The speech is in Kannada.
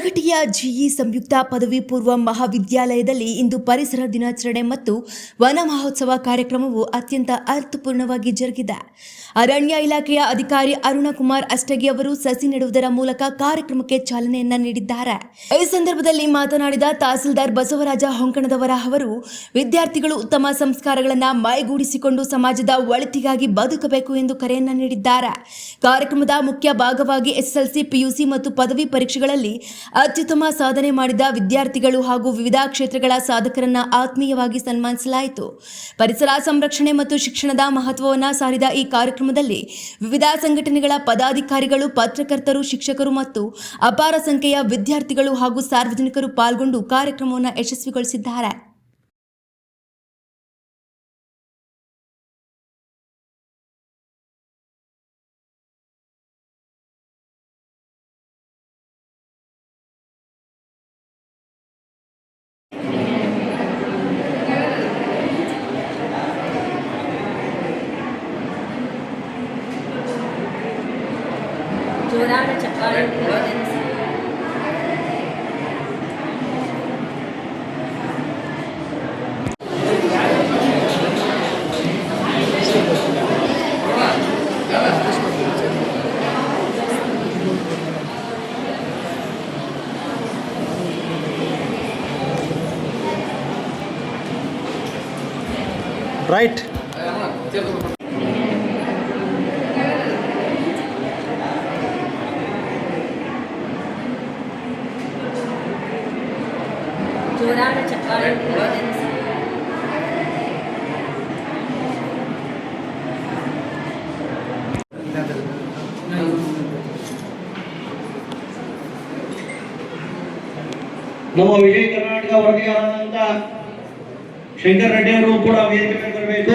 ಯಲಗಟ್ಟಿಯ ಜಿಇ ಸಂಯುಕ್ತ ಪದವಿ ಪೂರ್ವ ಮಹಾವಿದ್ಯಾಲಯದಲ್ಲಿ ಇಂದು ಪರಿಸರ ದಿನಾಚರಣೆ ಮತ್ತು ವನ ಮಹೋತ್ಸವ ಕಾರ್ಯಕ್ರಮವು ಅತ್ಯಂತ ಅರ್ಥಪೂರ್ಣವಾಗಿ ಜರುಗಿದೆ. ಅರಣ್ಯ ಇಲಾಖೆಯ ಅಧಿಕಾರಿ ಅರುಣಕುಮಾರ್ ಅಷ್ಟಗಿ ಅವರು ಸಸಿ ನೆಡುವುದರ ಮೂಲಕ ಕಾರ್ಯಕ್ರಮಕ್ಕೆ ಚಾಲನೆಯನ್ನ ನೀಡಿದ್ದಾರೆ. ಈ ಸಂದರ್ಭದಲ್ಲಿ ಮಾತನಾಡಿದ ತಹಸೀಲ್ದಾರ್ ಬಸವರಾಜ ಹೊಂಕಣದವರ ಅವರು ವಿದ್ಯಾರ್ಥಿಗಳು ಉತ್ತಮ ಸಂಸ್ಕಾರಗಳನ್ನು ಮೈಗೂಡಿಸಿಕೊಂಡು ಸಮಾಜದ ಒಳಿತಿಗಾಗಿ ಬದುಕಬೇಕು ಎಂದು ಕರೆಯನ್ನ ನೀಡಿದ್ದಾರೆ. ಕಾರ್ಯಕ್ರಮದ ಮುಖ್ಯ ಭಾಗವಾಗಿ ಎಸ್ಎಸ್ಎಲ್ಸಿ, ಪಿಯುಸಿ ಮತ್ತು ಪದವಿ ಪರೀಕ್ಷೆಗಳಲ್ಲಿ ಅತ್ಯುತ್ತಮ ಸಾಧನೆ ಮಾಡಿದ ವಿದ್ಯಾರ್ಥಿಗಳು ಹಾಗೂ ವಿವಿಧ ಕ್ಷೇತ್ರಗಳ ಸಾಧಕರನ್ನ ಆತ್ಮೀಯವಾಗಿ ಸನ್ಮಾನಿಸಲಾಯಿತು. ಪರಿಸರ ಸಂರಕ್ಷಣೆ ಮತ್ತು ಶಿಕ್ಷಣದ ಮಹತ್ವವನ್ನು ಸಾರಿದ ಈ ಕಾರ್ಯಕ್ರಮದಲ್ಲಿ ವಿವಿಧ ಸಂಘಟನೆಗಳ ಪದಾಧಿಕಾರಿಗಳು, ಪತ್ರಕರ್ತರು, ಶಿಕ್ಷಕರು ಮತ್ತು ಅಪಾರ ಸಂಖ್ಯೆಯ ವಿದ್ಯಾರ್ಥಿಗಳು ಹಾಗೂ ಸಾರ್ವಜನಿಕರು ಪಾಲ್ಗೊಂಡು ಕಾರ್ಯಕ್ರಮವನ್ನು ಯಶಸ್ವಿಗೊಳಿಸಿದ್ದಾರೆ. ಜೋರಾದ ಚಪ್ಪಾಳೆ. ರೈಟ್. ಜೋರಾದ ಚಪ್ಪಾಳೆ. ನಮ್ಮ ವಿಜಯ ಕರ್ನಾಟಕ ವರದಿಗಾರರಾದಂತ ಶಂಕರ್ ರೆಡ್ಡಿ ಅವರು ಕೂಡ ವೇದಿಕೆ ಮೇಲೆ ಬರಬೇಕು.